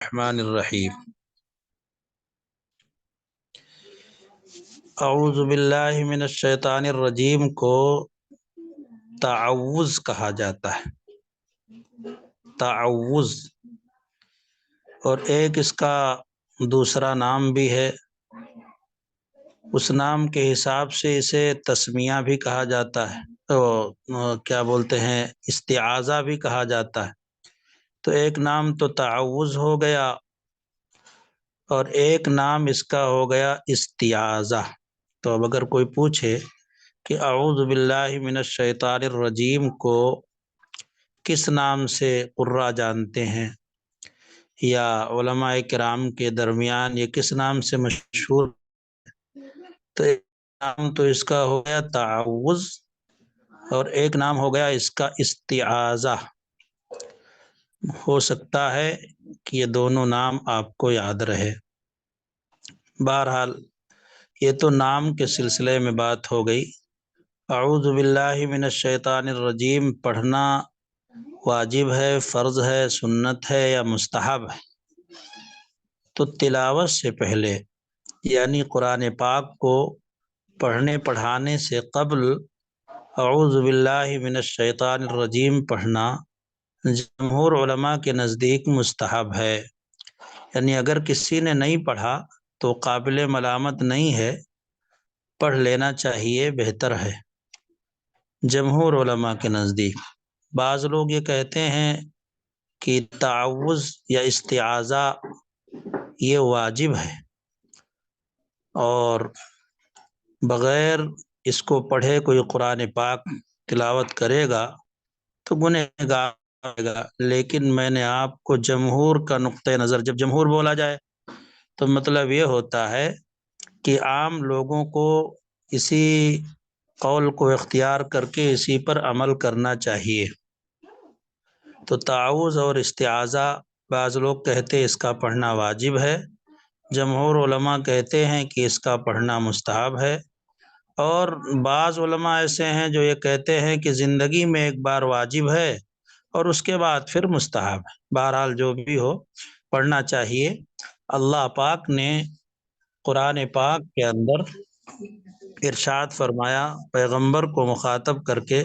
الرحمن الرحیم اعوذ باللہ من الشیطان الرجیم کو تعوذ کہا جاتا ہے، تعوذ، اور ایک اس کا دوسرا نام بھی ہے۔ اس نام کے حساب سے اسے تسمیہ بھی کہا جاتا ہے، تو کیا بولتے ہیں، استعاذہ بھی کہا جاتا ہے۔ تو ایک نام تو تعوذ ہو گیا اور ایک نام اس کا ہو گیا استعاذہ۔ تو اب اگر کوئی پوچھے کہ اعوذ باللہ من الشیطان الرجیم کو کس نام سے قراء جانتے ہیں، یا علماء کرام کے درمیان یہ کس نام سے مشہور، تو ایک نام تو اس کا ہو گیا تعوذ اور ایک نام ہو گیا اس کا استعاذہ۔ ہو سکتا ہے کہ یہ دونوں نام آپ کو یاد رہے۔ بہرحال یہ تو نام کے سلسلے میں بات ہو گئی۔ اعوذ باللہ من الشیطان الرجیم پڑھنا واجب ہے، فرض ہے، سنت ہے یا مستحب ہے؟ تو تلاوت سے پہلے یعنی قرآن پاک کو پڑھنے پڑھانے سے قبل اعوذ باللہ من الشیطان الرجیم پڑھنا جمہور علماء کے نزدیک مستحب ہے، یعنی اگر کسی نے نہیں پڑھا تو قابل ملامت نہیں ہے، پڑھ لینا چاہیے، بہتر ہے جمہور علماء کے نزدیک۔ بعض لوگ یہ کہتے ہیں کہ تعوذ یا استعاذہ یہ واجب ہے اور بغیر اس کو پڑھے کوئی قرآن پاک تلاوت کرے گا تو گنہگار ہوگا گا۔ لیکن میں نے آپ کو جمہور کا نقطہ نظر، جب جمہور بولا جائے تو مطلب یہ ہوتا ہے کہ عام لوگوں کو اسی قول کو اختیار کر کے اسی پر عمل کرنا چاہیے۔ تو تعوذ اور استعاذہ بعض لوگ کہتے اس کا پڑھنا واجب ہے، جمہور علماء کہتے ہیں کہ اس کا پڑھنا مستحب ہے، اور بعض علماء ایسے ہیں جو یہ کہتے ہیں کہ زندگی میں ایک بار واجب ہے اور اس کے بعد پھر مستحب ہے۔ بہرحال جو بھی ہو پڑھنا چاہیے۔ اللہ پاک نے قرآن پاک کے اندر ارشاد فرمایا پیغمبر کو مخاطب کر کے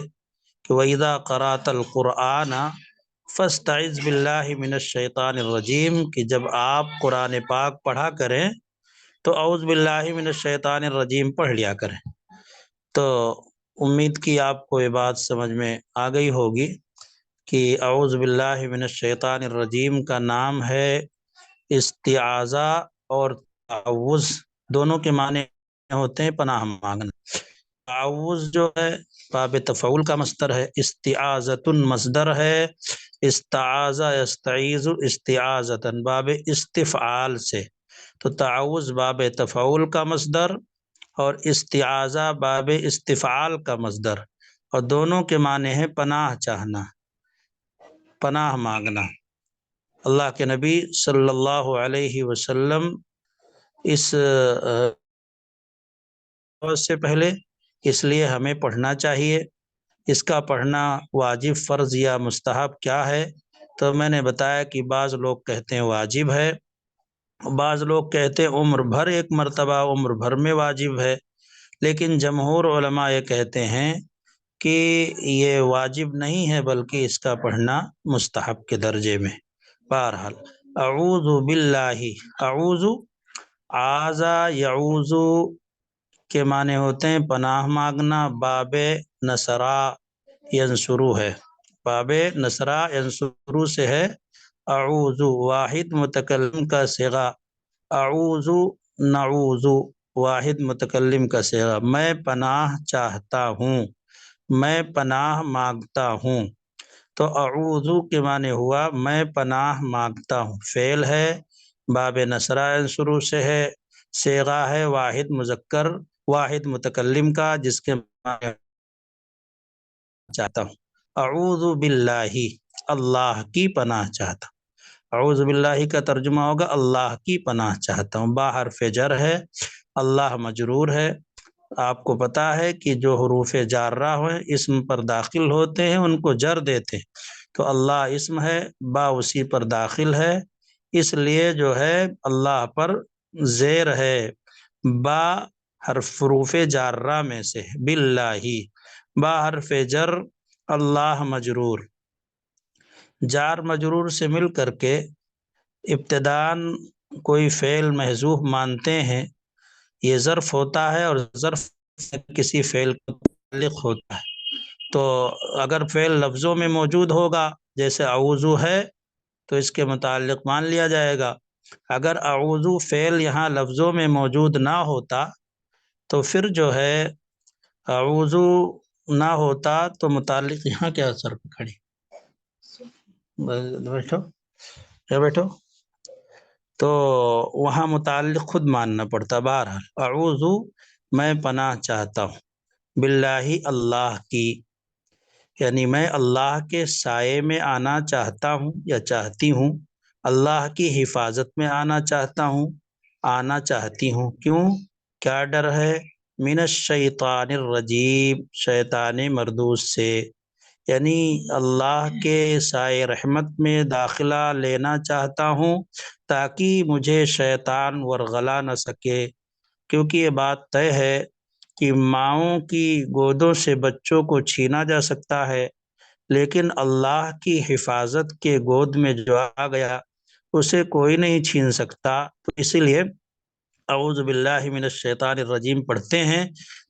کہ وَإِذَا قَرَأْتَ الْقُرْآنَ فَاسْتَعِذْ بِاللَّهِ مِنَ الشَّيْطَانِ الرَّجِيمِ کہ جب آپ قرآن پاک پڑھا کریں تو اعوذ باللہ من الشیطان الرجیم پڑھ لیا کریں۔ تو امید کی آپ کو یہ بات سمجھ میں آ گئی ہوگی کہ اعوذ باللہ من الشیطان الرجیم کا نام ہے استعاذہ، اور تعوذ دونوں کے معنی ہوتے ہیں پناہ مانگنا۔ تعوذ جو ہے باب تفعول کا مصدر ہے، استعاذۃ مصدر ہے، استعاذہ یستعیذ استعاذۃ باب استفعال سے، تو تعوذ باب تفعول کا مصدر اور استعاذہ باب استفعال کا مصدر، اور دونوں کے معنی ہے پناہ چاہنا، پناہ مانگنا۔ اللہ کے نبی صلی اللہ علیہ وسلم اس سے پہلے اس لیے ہمیں پڑھنا چاہیے۔ اس کا پڑھنا واجب، فرض یا مستحب کیا ہے؟ تو میں نے بتایا کہ بعض لوگ کہتے ہیں واجب ہے، بعض لوگ کہتے ہیں عمر بھر ایک مرتبہ، عمر بھر میں واجب ہے، لیکن جمہور علماء یہ کہتے ہیں کہ یہ واجب نہیں ہے بلکہ اس کا پڑھنا مستحب کے درجے میں۔ بہرحال اعوذ باللہ، اعوذ، اعاذہ یعوذ کے معنی ہوتے ہیں پناہ مانگنا، باب نصرا ینصرو ہے، باب نصرا ینصرو سے ہے اعوذ، واحد متکلم کا صیغہ، اعوذ نعوذ واحد متکلم کا صیغہ، میں پناہ چاہتا ہوں، میں پناہ مانگتا ہوں۔ تو اعوذ کے معنی ہوا میں پناہ مانگتا ہوں، فعل ہے، باب نصرا ینصرو سے ہے، صیغہ ہے واحد مذکر واحد متکلم کا جس کے معنی چاہتا ہوں۔ اعوذ باللہ، اللہ کی پناہ چاہتا ہوں۔ اعوذ باللہ کا ترجمہ ہوگا اللہ کی پناہ چاہتا ہوں، با حرف جر ہے، اللہ مجرور ہے۔ آپ کو پتا ہے کہ جو حروف جارہ ہیں اسم پر داخل ہوتے ہیں ان کو جر دیتے ہیں، تو اللہ اسم ہے، با اسی پر داخل ہے، اس لیے جو ہے اللہ پر زیر ہے، با حرف حروف جارہ میں سے، باللہ با حرف جر، اللہ مجرور، جار مجرور سے مل کر کے ابتداءً کوئی فعل محذوف مانتے ہیں، یہ ظرف ہوتا ہے اور ظرف کسی فعل کا متعلق ہوتا ہے۔ تو اگر فعل لفظوں میں موجود ہوگا جیسے اعوذ ہے تو اس کے متعلق مان لیا جائے گا، اگر اعوذ فعل یہاں لفظوں میں موجود نہ ہوتا تو پھر جو ہے اعوذ نہ ہوتا تو متعلق یہاں کیا سر پہ کھڑی بیٹھو بیٹھو، تو وہاں متعلق خود ماننا پڑتا۔ بہرحال اعوذ میں پناہ چاہتا ہوں، باللہ اللہ کی، یعنی میں اللہ کے سائے میں آنا چاہتا ہوں یا چاہتی ہوں، اللہ کی حفاظت میں آنا چاہتا ہوں، آنا چاہتی ہوں۔ کیوں؟ کیا ڈر ہے؟ من الشیطان الرجیم، شیطان مردود سے، یعنی اللہ کے سائے رحمت میں داخلہ لینا چاہتا ہوں تاکہ مجھے شیطان ورغلا نہ سکے، کیونکہ یہ بات طے ہے کہ ماؤں کی گودوں سے بچوں کو چھینا جا سکتا ہے، لیکن اللہ کی حفاظت کے گود میں جو آ گیا اسے کوئی نہیں چھین سکتا۔ تو اسی لیے اعوذ باللہ من الشیطان الرجیم پڑھتے ہیں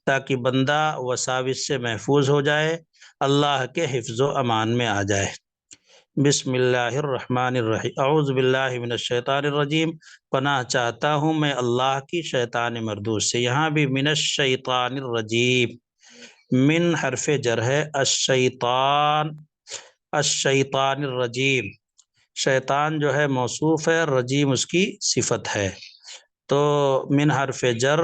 تاکہ بندہ وساوس سے محفوظ ہو جائے، اللہ کے حفظ و امان میں آ جائے۔ بسم اللہ الرحمن الرحیم، اعوذ باللہ من الشیطان الرجیم، پناہ چاہتا ہوں میں اللہ کی شیطان مردود سے۔ یہاں بھی من الشیطان الرجیم، من حرف جر ہے، الشیطان، الشیطان الرجیم، شیطان جو ہے موصوف ہے، رجیم اس کی صفت ہے، تو من حرف جر،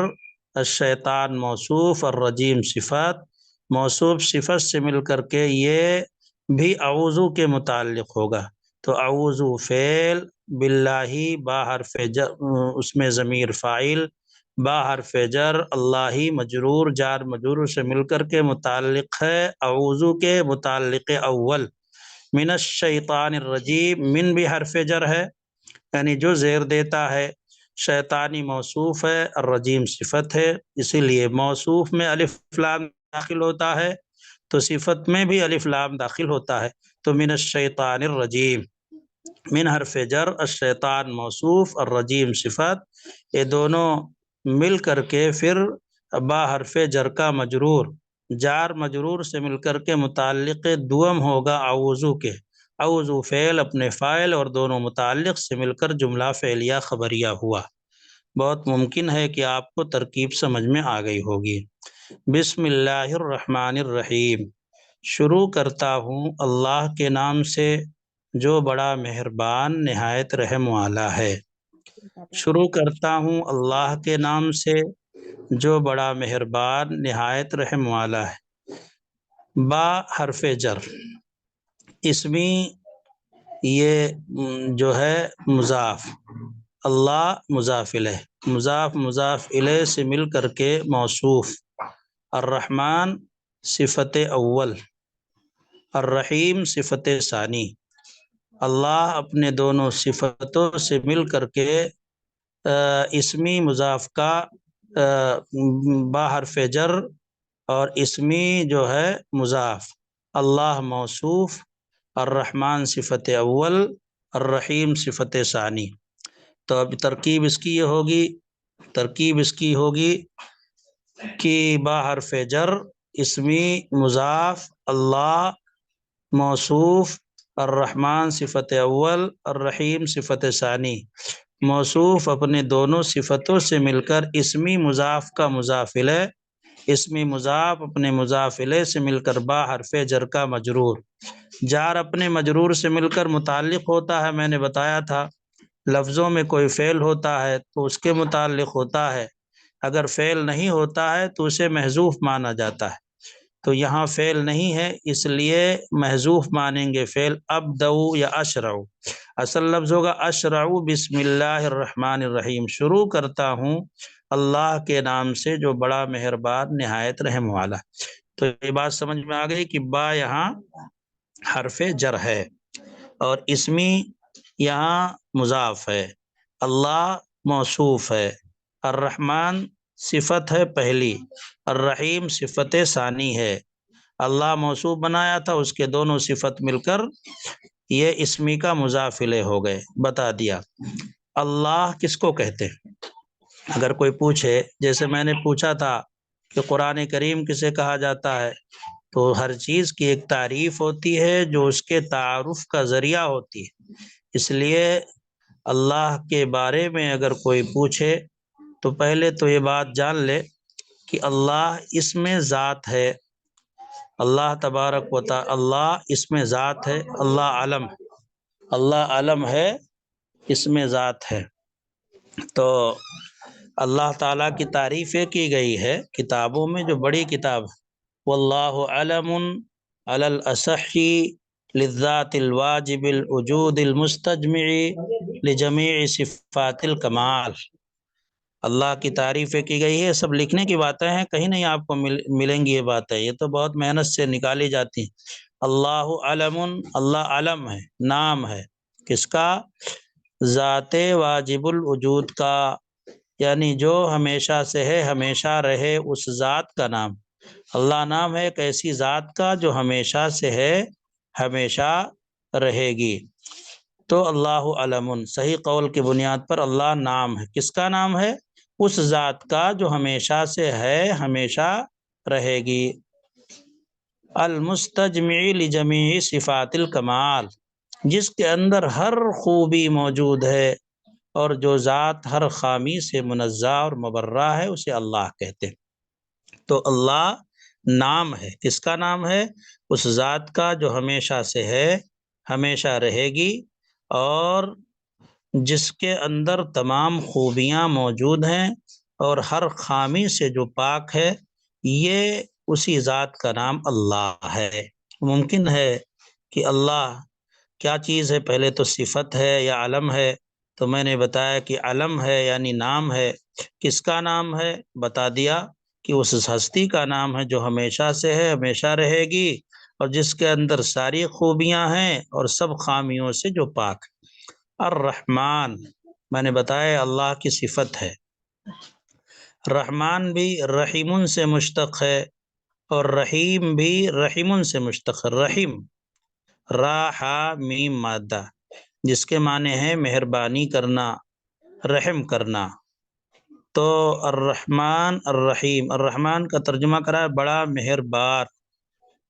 الشیطان موصوف، الرجیم صفت، موصوف صفت سے مل کر کے یہ بھی اعوذ کے متعلق ہوگا، تو اعوذ فعل، باللہ با حرف جر، اس میں ضمیر فاعل، با حرف جر، اللہ مجرور، جار مجرور سے مل کر کے متعلق ہے اعوذ کے متعلق اول، من الشیطان الرجیم، من بھی حرف جر ہے یعنی جو زیر دیتا ہے، شیطانی موصوف ہے، الرجیم صفت ہے، اسی لیے موصوف میں الف لام داخل ہوتا ہے تو صفت میں بھی الف لام داخل ہوتا ہے، تو من الشیطان الرجیم، من حرف جر، الشیطان موصوف، الرجیم صفت، یہ دونوں مل کر کے پھر با حرف جر کا مجرور، جار مجرور سے مل کر کے متعلق دوم ہوگا اعوذ کے، اعوذ فعل اپنے فاعل اور دونوں متعلق سے مل کر جملہ فعلیہ خبریہ ہوا۔ بہت ممکن ہے کہ آپ کو ترکیب سمجھ میں آ گئی ہوگی۔ بسم اللہ الرحمن الرحیم، شروع کرتا ہوں اللہ کے نام سے جو بڑا مہربان نہایت رحم والا ہے۔ شروع کرتا ہوں اللہ کے نام سے جو بڑا مہربان نہایت رحم والا ہے۔ با حرف جر، اسمی یہ جو ہے مضاف، اللہ مضاف الیہ، مضاف مضاف الیہ سے مل کر کے موصوف، الرحمن صفت اول، الرحیم صفت ثانی، اللہ اپنے دونوں صفتوں سے مل کر کے اسمی مضاف کا با حرف جر اور اسمی جو ہے مضاف، اللہ موصوف، الرحمن صفت اول، الرحیم صفت ثانی، تو اب ترکیب اس کی یہ ہوگی، ترکیب اس کی ہوگی کہ با حرف جر، اسمی مضاف، اللہ موصوف، الرحمن صفت اول، الرحیم صفت ثانی، موصوف اپنے دونوں صفتوں سے مل کر اسمی مضاف کا مضاف الیہ، اسمی مضاف اپنے مضاف الیہ سے مل کر با حرف جر کا مجرور، جار اپنے مجرور سے مل کر متعلق ہوتا ہے، میں نے بتایا تھا لفظوں میں کوئی فعل ہوتا ہے تو اس کے متعلق ہوتا ہے، اگر فعل نہیں ہوتا ہے تو اسے محذوف مانا جاتا ہے، تو یہاں فعل نہیں ہے اس لیے محذوف مانیں گے فعل ابدؤ یا اشرع، اصل لفظ ہوگا اشرع بسم اللہ الرحمن الرحیم، شروع کرتا ہوں اللہ کے نام سے جو بڑا مہربان نہایت رحم والا، تو یہ بات سمجھ میں آ گئی کہ با یہاں حرف جر ہے اور اسمی یہاں مضاف ہے، اللہ موصوف ہے، الرحمن صفت ہے پہلی، الرحیم صفت ثانی ہے۔ اللہ موصوف بنایا تھا، اس کے دونوں صفت مل کر یہ اسمی کا مضاف الیہ ہو گئے، بتا دیا۔ اللہ کس کو کہتے ہیں؟ اگر کوئی پوچھے، جیسے میں نے پوچھا تھا کہ قرآن کریم کسے کہا جاتا ہے، تو ہر چیز کی ایک تعریف ہوتی ہے جو اس کے تعارف کا ذریعہ ہوتی ہے۔ اس لیے اللہ کے بارے میں اگر کوئی پوچھے تو پہلے تو یہ بات جان لے کہ اللہ اسم ذات ہے، اللہ تبارک و تعالی اللہ اسم ذات ہے، اللہ علم، اللہ علم ہے، اسم ذات ہے۔ تو اللہ تعالیٰ کی تعریف کی گئی ہے کتابوں میں، جو بڑی کتاب ہے، واللہ علم علی الاصح للذات الواجب الوجود المستجمع لجمیع صفات الکمال۔ اللہ کی تعریفیں کی گئی ہے، سب لکھنے کی باتیں ہیں، کہیں نہیں آپ کو ملیں گی یہ باتیں، یہ تو بہت محنت سے نکالی جاتی ہیں۔ اللہ علم، اللہ علم ہے، نام ہے، کس کا؟ ذات واجب الوجود کا، یعنی جو ہمیشہ سے ہے، ہمیشہ رہے اس ذات کا نام۔ اللہ نام ہے ایک ایسی ذات کا جو ہمیشہ سے ہے، ہمیشہ رہے گی۔ تو اللہ علم، صحیح قول کی بنیاد پر اللہ نام ہے، کس کا نام ہے؟ اس ذات کا جو ہمیشہ سے ہے، ہمیشہ رہے گی۔ المستجمع لجمیع صفات الکمال، جس کے اندر ہر خوبی موجود ہے اور جو ذات ہر خامی سے منزہ اور مبرہ ہے، اسے اللہ کہتے ہیں۔ تو اللہ نام ہے، کس کا نام ہے؟ اس ذات کا جو ہمیشہ سے ہے، ہمیشہ رہے گی، اور جس کے اندر تمام خوبیاں موجود ہیں اور ہر خامی سے جو پاک ہے، یہ اسی ذات کا نام اللہ ہے۔ ممکن ہے کہ اللہ کیا چیز ہے، پہلے تو صفت ہے یا علم ہے؟ تو میں نے بتایا کہ علم ہے یعنی نام ہے۔ کس کا نام ہے؟ بتا دیا کہ اس ہستی کا نام ہے جو ہمیشہ سے ہے، ہمیشہ رہے گی، اور جس کے اندر ساری خوبیاں ہیں اور سب خامیوں سے جو پاک۔ الرحمن، میں نے بتایا اللہ کی صفت ہے۔ رحمان بھی رحیم سے مشتق ہے، اور رحیم بھی رحیم سے مشتق ہے۔ رحیم، را ہا میم مادہ، جس کے معنی ہے مہربانی کرنا، رحم کرنا۔ تو الرحمن الرحیم، الرحمن کا ترجمہ کرا ہے بڑا مہربان،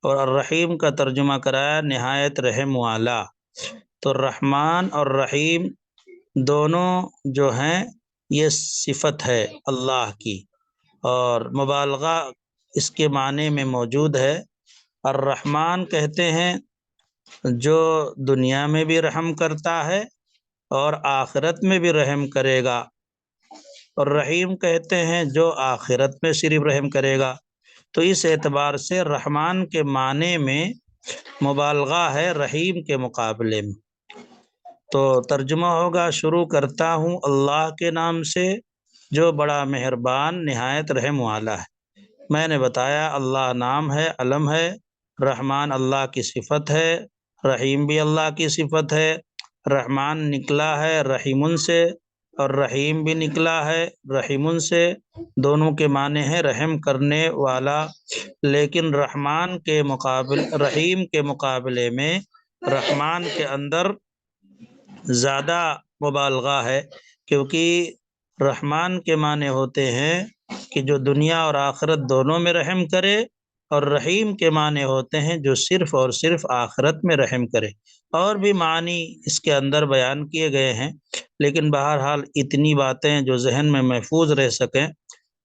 اور الرحیم کا ترجمہ کرایا نہایت رحم والا۔ تو رحمان اور رحیم دونوں جو ہیں یہ صفت ہے اللہ کی، اور مبالغہ اس کے معنی میں موجود ہے۔ الرحمن کہتے ہیں جو دنیا میں بھی رحم کرتا ہے اور آخرت میں بھی رحم کرے گا، اور رحیم کہتے ہیں جو آخرت میں صرف رحم کرے گا۔ تو اس اعتبار سے رحمان کے معنی میں مبالغہ ہے رحیم کے مقابلے میں۔ تو ترجمہ ہوگا، شروع کرتا ہوں اللہ کے نام سے جو بڑا مہربان نہایت رحم والا ہے۔ میں نے بتایا اللہ نام ہے، علم ہے، رحمان اللہ کی صفت ہے، رحیم بھی اللہ کی صفت ہے۔ رحمان نکلا ہے رحیمن سے، اور رحیم بھی نکلا ہے رحیمن سے، دونوں کے معنی ہیں رحم کرنے والا، لیکن رحمان کے رحیم کے مقابلے میں رحمان کے اندر زیادہ مبالغہ ہے، کیونکہ رحمان کے معنی ہوتے ہیں کہ جو دنیا اور آخرت دونوں میں رحم کرے، اور رحیم کے معنی ہوتے ہیں جو صرف اور صرف آخرت میں رحم کرے۔ اور بھی معنی اس کے اندر بیان کیے گئے ہیں، لیکن بہرحال اتنی باتیں جو ذہن میں محفوظ رہ سکیں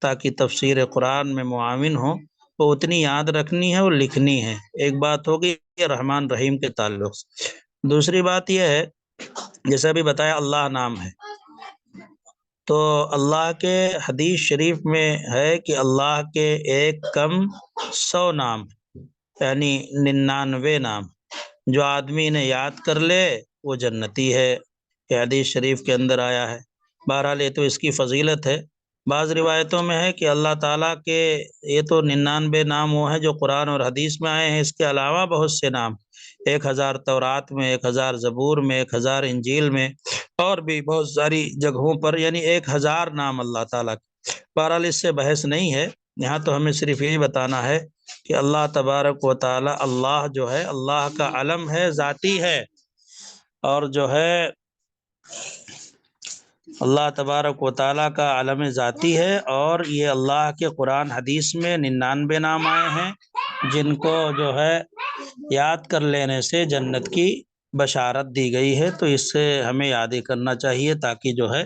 تاکہ تفسیر قرآن میں معاون ہو، وہ اتنی یاد رکھنی ہے اور لکھنی ہے۔ ایک بات ہوگی رحمان رحیم کے تعلق سے۔ دوسری بات یہ ہے، جیسا بھی بتایا اللہ نام ہے، تو اللہ کے حدیث شریف میں ہے کہ اللہ کے ایک کم 100 نام، یعنی 99 نام، جو آدمی نے یاد کر لے وہ جنتی ہے، یہ حدیث شریف کے اندر آیا ہے۔ بہرحال یہ تو اس کی فضیلت ہے۔ بعض روایتوں میں ہے کہ اللہ تعالیٰ کے یہ تو 99 نام وہ ہیں جو قرآن اور حدیث میں آئے ہیں، اس کے علاوہ بہت سے نام، 1000 تورات میں، 1000 زبور میں، 1000 انجیل میں، اور بھی بہت ساری جگہوں پر، یعنی 1000 نام اللہ تعالیٰ کے۔ بہرحال اس سے بحث نہیں ہے، یہاں تو ہمیں صرف یہی بتانا ہے کہ اللہ تبارک و تعالی، اللہ جو ہے اللہ کا علم ہے، ذاتی ہے، اور جو ہے اللہ تبارک و تعالیٰ کا علم ذاتی ہے، اور یہ اللہ کے قرآن حدیث میں 99 نام آئے ہیں جن کو جو ہے یاد کر لینے سے جنت کی بشارت دی گئی ہے۔ تو اس سے ہمیں یاد ہی کرنا چاہیے تاکہ جو ہے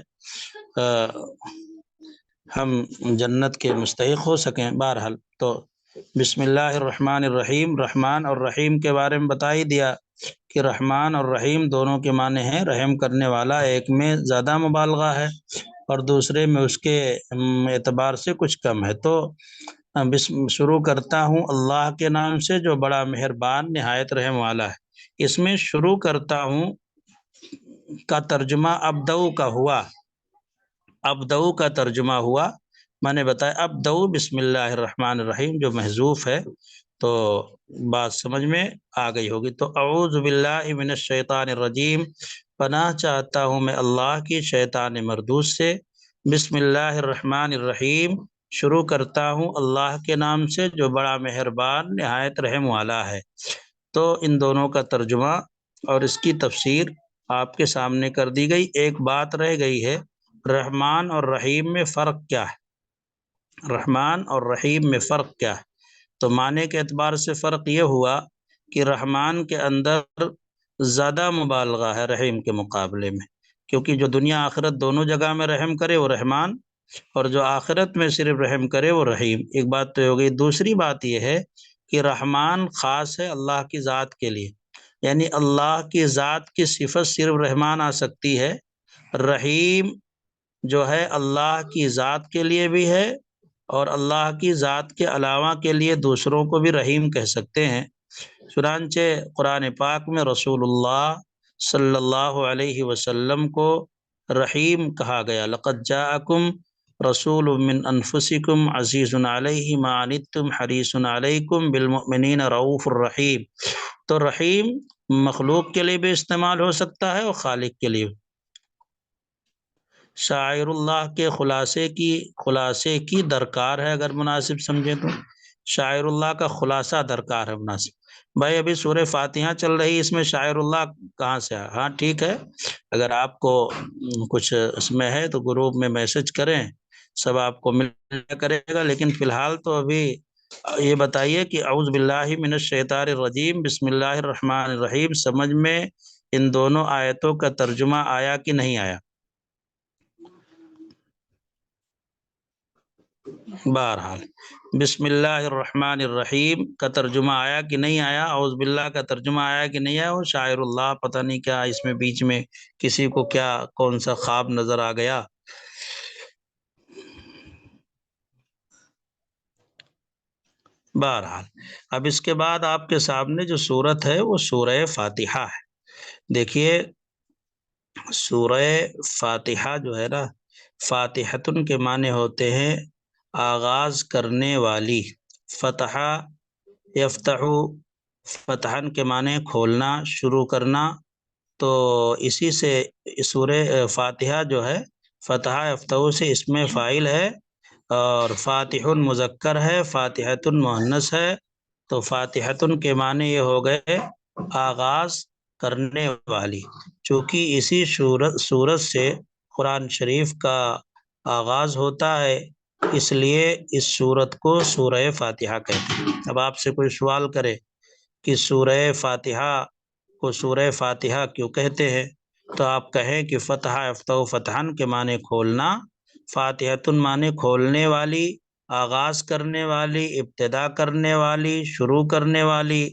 ہم جنت کے مستحق ہو سکیں۔ بہرحال تو بسم اللہ الرحمن الرحیم، رحمان اور رحیم کے بارے میں بتا ہی دیا کہ رحمان اور رحیم دونوں کے معنی ہیں رحم کرنے والا، ایک میں زیادہ مبالغہ ہے اور دوسرے میں اس کے اعتبار سے کچھ کم ہے۔ تو شروع کرتا ہوں اللہ کے نام سے جو بڑا مہربان نہایت رحم والا ہے۔ اس میں شروع کرتا ہوں کا ترجمہ ابدؤ کا ہوا، ابدؤ کا ترجمہ ہوا، میں نے بتایا ابدؤ بسم اللہ الرحمن الرحیم جو محذوف ہے، تو بات سمجھ میں آ گئی ہوگی۔ تو اعوذ باللہ من الشیطان الرجیم، پناہ چاہتا ہوں میں اللہ کی شیطان مردود سے۔ بسم اللہ الرحمن الرحیم، شروع کرتا ہوں اللہ کے نام سے جو بڑا مہربان نہایت رحم والا ہے۔ تو ان دونوں کا ترجمہ اور اس کی تفسیر آپ کے سامنے کر دی گئی۔ ایک بات رہ گئی ہے، رحمان اور رحیم میں فرق کیا ہے؟ رحمان اور رحیم میں فرق کیا ہے؟ تو معنی کے اعتبار سے فرق یہ ہوا کہ رحمان کے اندر زیادہ مبالغہ ہے رحیم کے مقابلے میں، کیونکہ جو دنیا آخرت دونوں جگہ میں رحم کرے وہ رحمان، اور جو آخرت میں صرف رحم کرے وہ رحیم۔ ایک بات تو ہو گئی۔ دوسری بات یہ ہے کہ رحمان خاص ہے اللہ کی ذات کے لیے، یعنی اللہ کی ذات کی صفت صرف رحمان آ سکتی ہے۔ رحیم جو ہے اللہ کی ذات کے لیے بھی ہے، اور اللہ کی ذات کے علاوہ کے لیے دوسروں کو بھی رحیم کہہ سکتے ہیں۔ چنانچہ قرآن پاک میں رسول اللہ صلی اللہ علیہ وسلم کو رحیم کہا گیا۔ لقد جاءکم رسول من انفسکم عزیز علیہ ما عنتم حریص علیکم بالمؤمنین رؤوف الرحیم۔ تو رحیم مخلوق کے لیے بھی استعمال ہو سکتا ہے اور خالق کے لیے۔ شاعر اللہ کے خلاصے کی درکار ہے، اگر مناسب سمجھیں تو شاعر اللہ کا خلاصہ درکار ہے مناسب۔ بھائی ابھی سورہ فاتحہ چل رہی، اس میں شاعر اللہ کہاں سے ہے؟ ہاں ٹھیک ہے، اگر آپ کو کچھ اس میں ہے تو گروپ میں میسج کریں، سب آپ کو مل کرے گا، لیکن فی الحال تو ابھی یہ بتائیے کہ اعوذ باللہ من الشیطان الرجیم بسم اللہ الرحمن الرحیم سمجھ میں ان دونوں آیتوں کا ترجمہ آیا کہ نہیں آیا؟ بہرحال بسم اللہ الرحمن الرحیم کا ترجمہ آیا کہ نہیں آیا؟ اعوذ باللہ کا ترجمہ آیا کہ نہیں آیا؟ وہ شاعر اللہ پتہ نہیں کیا اس میں بیچ میں کسی کو کیا کون سا خواب نظر آ گیا۔ بہرحال اب اس کے بعد آپ کے سامنے جو صورت ہے وہ سورہ فاتحہ ہے۔ دیکھیے سورہ فاتحہ جو ہے نا، فاتحتن کے معنی ہوتے ہیں آغاز کرنے والی، فتح یفتح، فتحن کے معنی کھولنا، شروع کرنا، تو اسی سے سورہ فاتحہ جو ہے فتح یفتح سے اس میں فاعل ہے، اور فاتح مذکر ہے، فاتحۃ مؤنث ہے، تو فاتحتن کے معنی یہ ہو گئے آغاز کرنے والی۔ چونکہ اسی صورت سے قرآن شریف کا آغاز ہوتا ہے، اس لیے اس صورت کو سورہ فاتحہ کہتے ہیں۔ اب آپ سے کوئی سوال کرے کہ سورہ فاتحہ کو سورہ فاتحہ کیوں کہتے ہیں، تو آپ کہیں کہ فتح یفتح فتحن کے معنی کھولنا، فاتحتن معنی کھولنے والی، آغاز کرنے والی، ابتدا کرنے والی، شروع کرنے والی۔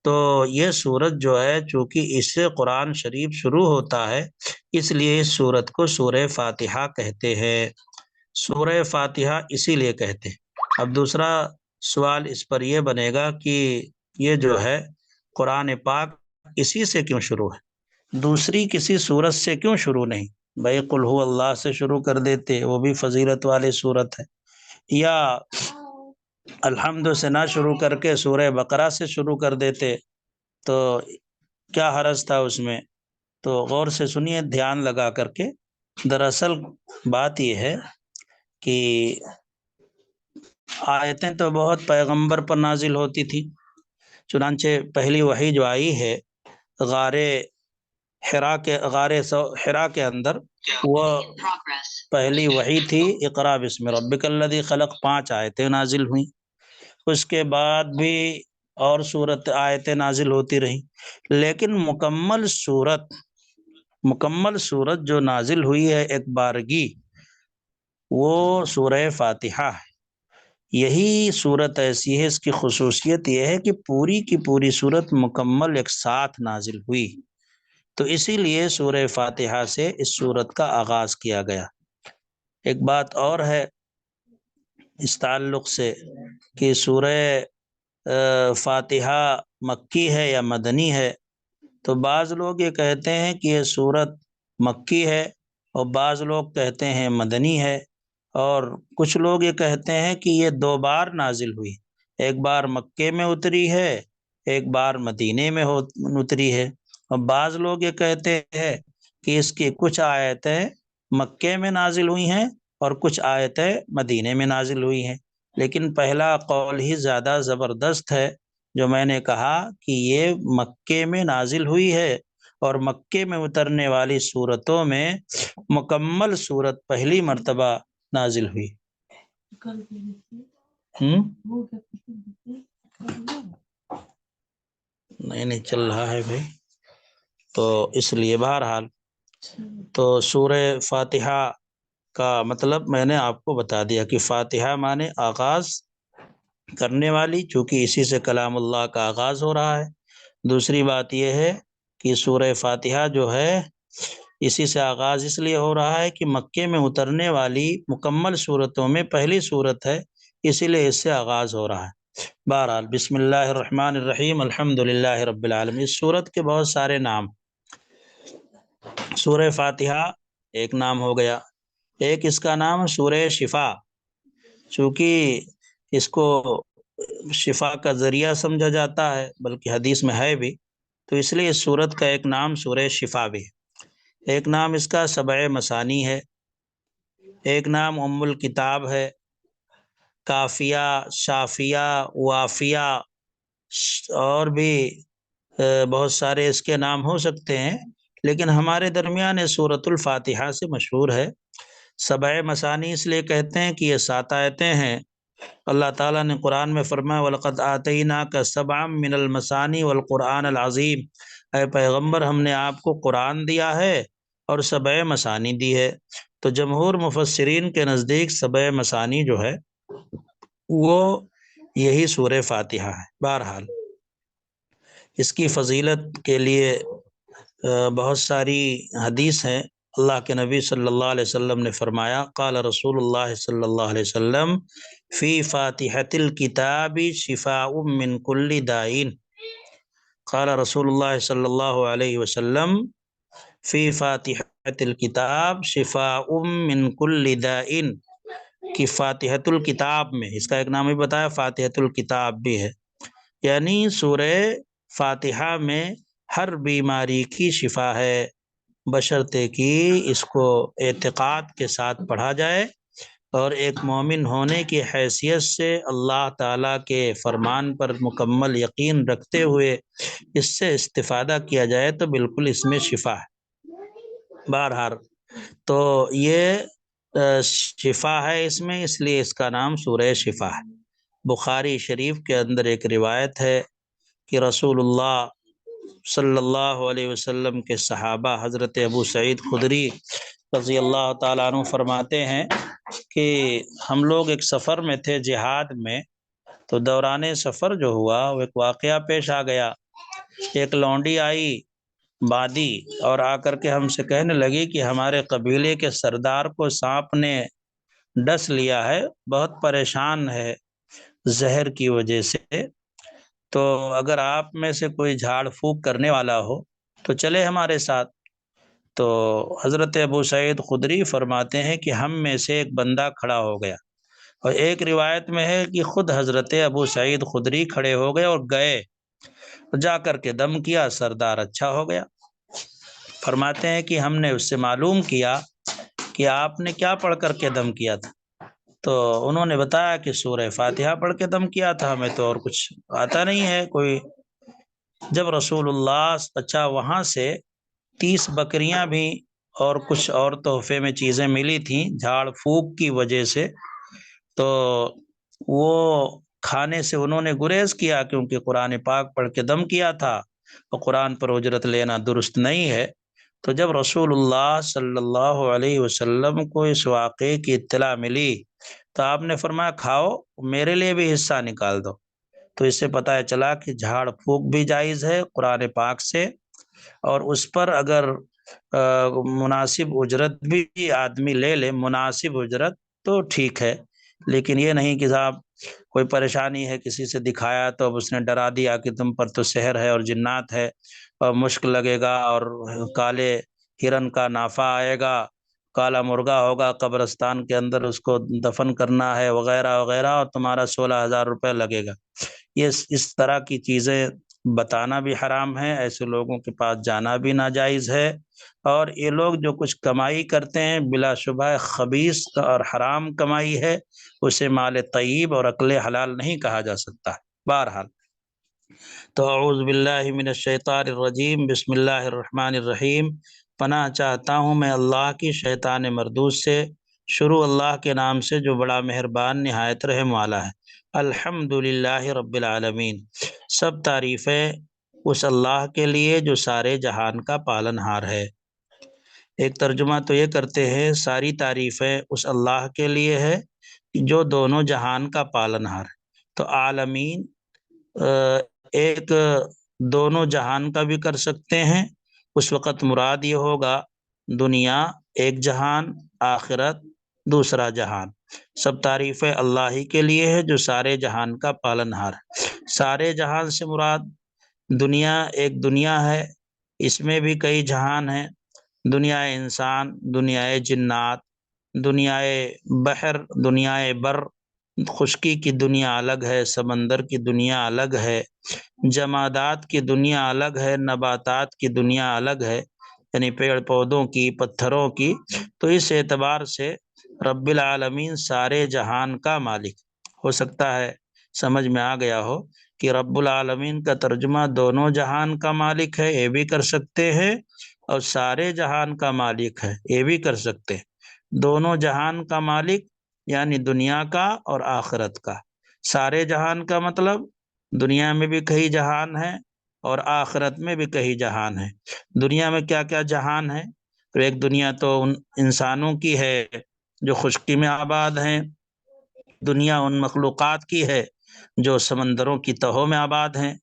تو یہ سورت جو ہے چونکہ اس سے قرآن شریف شروع ہوتا ہے، اس لیے اس سورت کو سورہ فاتحہ کہتے ہیں۔ سورہ فاتحہ اسی لیے کہتے ہیں۔ اب دوسرا سوال اس پر یہ بنے گا کہ یہ جو ہے قرآن پاک اسی سے کیوں شروع ہے، دوسری کسی سورت سے کیوں شروع نہیں؟ بھائی قل ہو اللہ سے شروع کر دیتے، وہ بھی فضیلت والی سورت ہے، یا الحمد سے نہ شروع کر کے سورہ بقرہ سے شروع کر دیتے، تو کیا حرج تھا اس میں؟ تو غور سے سنیے دھیان لگا کر کے. دراصل بات یہ ہے کہ آیتیں تو بہت پیغمبر پر نازل ہوتی تھی. چنانچہ پہلی وحی جو آئی ہے غار حرا کے اندر، وہ پہلی وحی تھی اقرا بسم ربک الذی خلق، 5 آیتیں نازل ہوئیں. اس کے بعد بھی اور آیتیں نازل ہوتی رہیں، لیکن مکمل صورت جو نازل ہوئی ہے ایک بارگی، وہ سورہ فاتحہ ہے. یہی صورت ایسی ہے، اس کی خصوصیت یہ ہے کہ پوری کی پوری صورت مکمل ایک ساتھ نازل ہوئی. تو اسی لیے سورہ فاتحہ سے اس صورت کا آغاز کیا گیا. ایک بات اور ہے اس تعلق سے کہ سورہ فاتحہ مکی ہے یا مدنی ہے. تو بعض لوگ یہ کہتے ہیں کہ یہ صورت مکی ہے، اور بعض لوگ کہتے ہیں مدنی ہے، اور کچھ لوگ یہ کہتے ہیں کہ یہ 2 بار نازل ہوئی، ایک بار مکے میں اتری ہے، ایک بار مدینے میں اتری ہے. اور بعض لوگ یہ کہتے ہیں کہ اس کی کچھ آیتیں مکے میں نازل ہوئی ہیں اور کچھ آیتیں مدینے میں نازل ہوئی ہیں. لیکن پہلا قول ہی زیادہ زبردست ہے، جو میں نے کہا کہ یہ مکے میں نازل ہوئی ہے، اور مکے میں اترنے والی صورتوں میں مکمل صورت پہلی مرتبہ نازل ہوئی. نہیں چل رہا ہے بھائی. تو اس لیے بہرحال تو سورہ فاتحہ کا مطلب میں نے آپ کو بتا دیا کہ فاتحہ مانے آغاز کرنے والی، چونکہ اسی سے کلام اللہ کا آغاز ہو رہا ہے. دوسری بات یہ ہے کہ سورہ فاتحہ جو ہے اسی سے آغاز اس لیے ہو رہا ہے کہ مکے میں اترنے والی مکمل صورتوں میں پہلی صورت ہے، اسی لیے اس سے آغاز ہو رہا ہے. بہرحال بسم اللہ الرحمن الرحیم الحمد للہ رب العالمین. اس صورت کے بہت سارے نام. سورہ فاتحہ ایک نام ہو گیا، ایک اس کا نام سورہ شفا، چونکہ اس کو شفا کا ذریعہ سمجھا جاتا ہے، بلکہ حدیث میں ہے بھی، تو اس لیے اس صورت کا ایک نام سورہ شفا بھی ہے. ایک نام اس کا سبع مثانی ہے، ایک نام ام الکتاب ہے، کافیہ، شافیہ، وافیہ، اور بھی بہت سارے اس کے نام ہو سکتے ہیں، لیکن ہمارے درمیان سورۃ الفاتحہ سے مشہور ہے. سبع مثانی اس لیے کہتے ہیں کہ یہ 7 آیتیں ہیں. اللہ تعالیٰ نے قرآن میں فرمایا وَلَقَدْ آتَيْنَاكَ سَبْعًا مِّنَ الْمَثَانِي وَالْقُرْآنَ الْعَظِيمِ. اے پیغمبر ہم نے آپ کو قرآن دیا ہے اور سبع مثانی دی ہے. تو جمہور مفسرین کے نزدیک سبع مثانی جو ہے وہ یہی سورہ فاتحہ ہے. بہرحال اس کی فضیلت کے لیے بہت ساری حدیث ہیں. اللہ کے نبی صلی اللہ علیہ وسلم نے فرمایا قال رسول اللہ صلی اللہ علیہ وسلم فی فاتحۃ الکتاب شفاء من کل داء. قال رسول اللہ صلی اللہ علیہ وسلم فی فاتحۃ الکتاب شفاء من کل داء، کہ فاتحۃ الکتاب میں، اس کا ایک نام بھی بتایا فاتحۃ الکتاب بھی ہے، یعنی سورہ فاتحہ میں ہر بیماری کی شفا ہے، بشرطے کہ اس کو اعتقاد کے ساتھ پڑھا جائے اور ایک مومن ہونے کی حیثیت سے اللہ تعالیٰ کے فرمان پر مکمل یقین رکھتے ہوئے اس سے استفادہ کیا جائے تو بالکل اس میں شفا ہے. بہرحال تو یہ شفا ہے اس میں، اس لیے اس کا نام سورہ شفا ہے. بخاری شریف کے اندر ایک روایت ہے کہ رسول اللہ صلی اللہ علیہ وسلم کے صحابہ حضرت ابو سعید خدری رضی اللہ تعالیٰ عنہ فرماتے ہیں کہ ہم لوگ ایک سفر میں تھے جہاد میں، تو دوران سفر جو ہوا وہ ایک واقعہ پیش آ گیا. ایک لونڈی آئی بادی اور آ کر کے ہم سے کہنے لگی کہ ہمارے قبیلے کے سردار کو سانپ نے ڈس لیا ہے، بہت پریشان ہے زہر کی وجہ سے، تو اگر آپ میں سے کوئی جھاڑ پھونک کرنے والا ہو تو چلے ہمارے ساتھ. تو حضرت ابو سعید خدری فرماتے ہیں کہ ہم میں سے ایک بندہ کھڑا ہو گیا، اور ایک روایت میں ہے کہ خود حضرت ابو سعید خدری کھڑے ہو گئے اور گئے جا کر کے دم کیا، سردار اچھا ہو گیا۔ فرماتے ہیں کہ ہم نے اس سے معلوم کیا کہ آپ نے کیا پڑھ کر کے دم کیا تھا، تو انہوں نے بتایا کہ سورہ فاتحہ پڑھ کے دم کیا تھا، ہمیں تو اور کچھ آتا نہیں ہے کوئی۔ جب رسول اللہ، اچھا وہاں سے 30 بکریاں بھی اور کچھ اور تحفے میں چیزیں ملی تھیں جھاڑ پھونک کی وجہ سے، تو وہ کھانے سے انہوں نے گریز کیا، کیونکہ قرآن پاک پڑھ کے دم کیا تھا اور قرآن پر اجرت لینا درست نہیں ہے۔ تو جب رسول اللہ صلی اللہ علیہ وسلم کو اس واقعے کی اطلاع ملی تو آپ نے فرمایا کھاؤ، میرے لیے بھی حصہ نکال دو۔ تو اس سے پتہ چلا کہ جھاڑ پھونک بھی جائز ہے قرآن پاک سے، اور اس پر اگر مناسب اجرت بھی آدمی لے لے، مناسب اجرت، تو ٹھیک ہے۔ لیکن یہ نہیں کہ صاحب کوئی پریشانی ہے کسی سے دکھایا تو اب اس نے ڈرا دیا کہ تم پر تو سحر ہے اور جنات ہے اور مشک لگے گا اور کالے ہرن کا نافہ آئے گا، کالا مرغا ہوگا قبرستان کے اندر، اس کو دفن کرنا ہے وغیرہ وغیرہ، اور تمہارا 16,000 روپے لگے گا۔ یہ اس طرح کی چیزیں بتانا بھی حرام ہے، ایسے لوگوں کے پاس جانا بھی ناجائز ہے، اور یہ لوگ جو کچھ کمائی کرتے ہیں بلا شبہ خبیث اور حرام کمائی ہے، اسے مال طیب اور عقل حلال نہیں کہا جا سکتا۔ بہرحال تو اعوذ باللہ من الشیطان الرجیم، بسم اللہ الرحمن الرحیم۔ پناہ چاہتا ہوں میں اللہ کی شیطان مردود سے۔ شروع اللہ کے نام سے جو بڑا مہربان نہایت رحم والا ہے۔ الحمد للہ رب العالمین، سب تعریفیں اس اللہ کے لیے جو سارے جہان کا پالن ہار ہے۔ ایک ترجمہ تو یہ کرتے ہیں ساری تعریفیں اس اللہ کے لیے ہے جو دونوں جہان کا پالن ہار ہے۔ تو عالمین ایک دونوں جہان کا بھی کر سکتے ہیں، اس وقت مراد یہ ہوگا دنیا ایک جہان، آخرت دوسرا جہان۔ سب تعریفیں اللہ ہی کے لیے ہے جو سارے جہان کا پالن ہار ہے۔ سارے جہان سے مراد دنیا ایک دنیا ہے، اس میں بھی کئی جہان ہیں، دنیا انسان، دنیا جنات، دنیا بحر، دنیا بر، خشکی کی دنیا الگ ہے، سمندر کی دنیا الگ ہے، جمادات کی دنیا الگ ہے، نباتات کی دنیا الگ ہے، یعنی پیڑ پودوں کی، پتھروں کی۔ تو اس اعتبار سے رب العالمین سارے جہان کا مالک۔ ہو سکتا ہے سمجھ میں آ گیا ہو کہ رب العالمین کا ترجمہ دونوں جہان کا مالک ہے، یہ بھی کر سکتے ہیں، اور سارے جہان کا مالک ہے یہ بھی کر سکتے ہیں۔ دونوں جہان کا مالک یعنی دنیا کا اور آخرت کا۔ سارے جہان کا مطلب دنیا میں بھی کئی جہان ہیں اور آخرت میں بھی کئی جہان ہیں۔ دنیا میں کیا کیا جہان ہے؟ تو ایک دنیا تو ان انسانوں کی ہے جو خشکی میں آباد ہیں، دنیا ان مخلوقات کی ہے جو سمندروں کی تہوں میں آباد ہیں،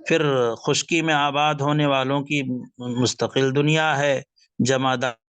پھر خشکی میں آباد ہونے والوں کی مستقل دنیا ہے، جمادات